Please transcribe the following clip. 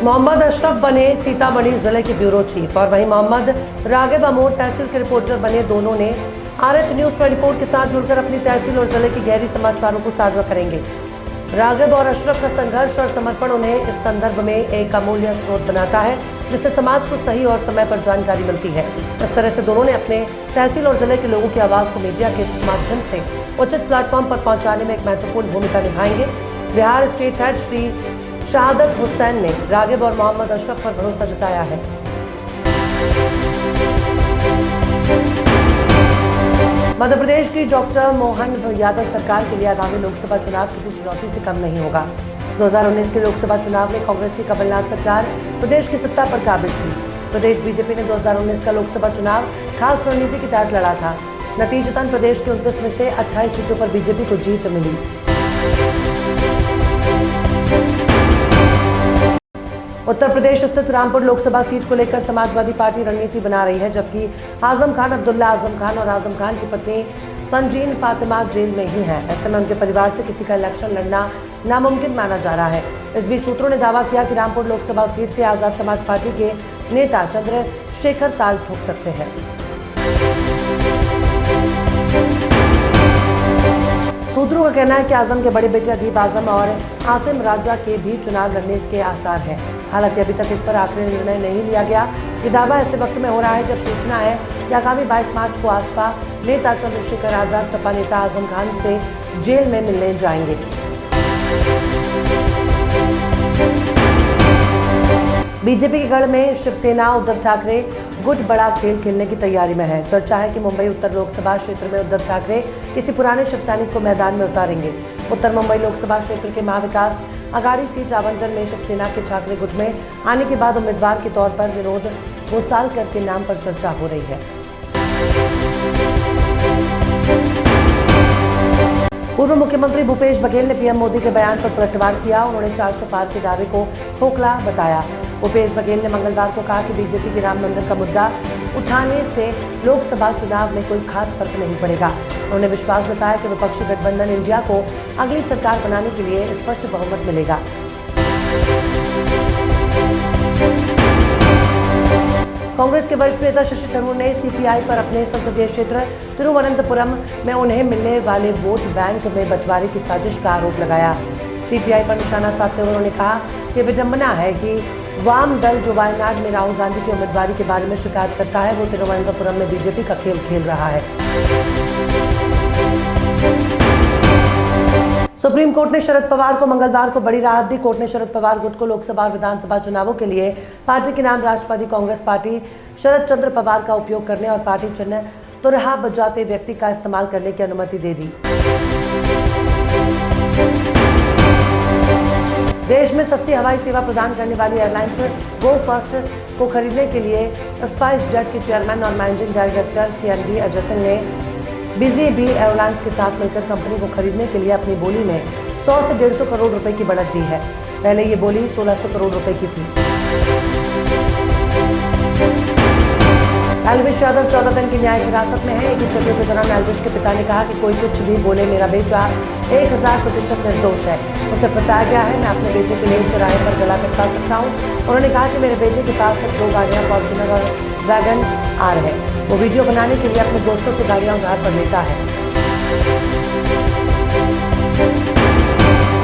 मोहम्मद अशरफ बने सीतामढ़ी जिले के ब्यूरो चीफ और वहीं मोहम्मद रागिब अमोर तहसील के रिपोर्टर बने। दोनों ने RH न्यूज़ 24 के साथ जुड़कर अपनी तहसील और जिले की गहरी समाचारों को साझा करेंगे। रागिब और अशरफ का संघर्ष और समर्पण उन्हें इस संदर्भ में एक अमूल्य स्रोत बनाता है, जिससे समाज को सही और समय पर जानकारी मिलती है। इस तरह से दोनों ने अपने तहसील और जिले के लोगों की आवाज़ को मीडिया के माध्यम से उचित प्लेटफॉर्म पर पहुंचाने में एक महत्वपूर्ण भूमिका निभाएंगे। बिहार स्टेट हेड श्री शहादत हुसैन ने रागिब और मोहम्मद अशरफ पर भरोसा जताया है। मध्य प्रदेश की डॉक्टर मोहन यादव सरकार के लिए आगामी लोकसभा चुनाव किसी चुनौती से कम नहीं होगा। 2019 के लोकसभा चुनाव में कांग्रेस की कमलनाथ सरकार प्रदेश की सत्ता पर काबिज थी। प्रदेश बीजेपी ने 2019 का लोकसभा चुनाव खास रणनीति के तहत लड़ा था। नतीजतन प्रदेश की 29 में से 28 सीटों पर बीजेपी को जीत मिली। उत्तर प्रदेश स्थित रामपुर लोकसभा सीट को लेकर समाजवादी पार्टी रणनीति बना रही है, जबकि आजम खान, अब्दुल्ला आजम खान और आजम खान की पत्नी तंजीन फातिमा जेल में ही हैं। ऐसे में उनके परिवार से किसी का इलेक्शन लड़ना नामुमकिन माना जा रहा है। इस बीच सूत्रों ने दावा किया कि रामपुर लोकसभा सीट से आजाद समाज पार्टी के नेता चंद्रशेखर ताल ठोक सकते हैं। सूत्रों का कहना है कि आजम के बड़े बेटे अदीब आजम और आसिम राजा के भी चुनाव लड़ने के आसार हैं। हालांकि अभी तक इस पर आखिरी निर्णय नहीं लिया गया। ये दावा ऐसे वक्त में हो रहा है जब सूचना है कि आगामी 22 मार्च को आसपा नेता चंद्रशेखर आजाद सपा नेता आजम खान से जेल में मिलने जाएंगे। बीजेपी के गढ़ में शिवसेना उद्धव ठाकरे गुट बड़ा खेल खेलने की तैयारी में है। चर्चा है कि मुंबई उत्तर लोकसभा क्षेत्र में उद्धव ठाकरे किसी पुराने शिव सैनिक को मैदान में उतारेंगे। उत्तर मुंबई लोकसभा क्षेत्र के महाविकास अघाड़ी सीट आवंटन में शिवसेना के ठाकरे गुट में आने के बाद उम्मीदवार के तौर पर विनोद घोसालकर के नाम पर चर्चा हो रही है। पूर्व मुख्यमंत्री भूपेश बघेल ने पीएम मोदी के बयान पर पलटवार किया। उन्होंने 400 पार के दावे को खोखला बताया। भूपेश बघेल ने मंगलवार को कहा कि बीजेपी के राम मंदिर का मुद्दा उठाने से लोकसभा चुनाव में कोई खास फर्क नहीं पड़ेगा। उन्होंने विश्वास जताया कि विपक्षी गठबंधन इंडिया को अगली सरकार बनाने के लिए स्पष्ट बहुमत मिलेगा। कांग्रेस के वरिष्ठ नेता शशि थरूर ने CPI पर अपने संसदीय क्षेत्र तिरुवनंतपुरम में उन्हें मिलने वाले वोट बैंक में बंटवारे की साजिश का आरोप लगाया। CPI पर निशाना साधते हुए उन्होंने कहा कि विडंबना है कि वाम दल जो वायनाड में राहुल गांधी की उम्मीदवारी के बारे में शिकायत करता है, वो तिरुवनंतपुरम में बीजेपी का खेल खेल रहा है। सुप्रीम कोर्ट ने शरद पवार को मंगलवार को बड़ी राहत दी। कोर्ट ने शरद पवार गुट को लोकसभा और विधानसभा चुनावों के लिए पार्टी के नाम राष्ट्रवादी कांग्रेस पार्टी शरद चंद्र पवार का उपयोग करने और पार्टी चिन्ह तुरहा बजाते व्यक्ति का इस्तेमाल करने की अनुमति दे दी। देश में सस्ती हवाई सेवा प्रदान करने वाली एयरलाइंस गो फर्स्ट को खरीदने के लिए स्पाइस जेट के चेयरमैन और managing director CMD Ajay Singh ने बिजी बी एयरलाइंस के साथ मिलकर कंपनी को खरीदने के लिए अपनी बोली में 100 से 150 करोड़ रुपए की बढ़त दी है। पहले ये बोली 1600 करोड़ रुपए की थी। एल्विश यादव 14 दिन की न्यायिक हिरासत में है। एक इंटरव्यू के दौरान एल्विश के पिता ने कहा कि कोई कुछ भी बोले, मेरा बेटा 1000% निर्दोष है, उसे फंसाया गया है। मैं अपने बेटे के लिए चौराहे पर गला कटवा सकता हूँ। उन्होंने कहा कि मेरे बेटे के पास 2 गाड़ियाँ फॉर्च्यूनर और वैगन आर है। वो वीडियो बनाने के लिए अपने दोस्तों से गाड़ियाँ उधार पर लेता है।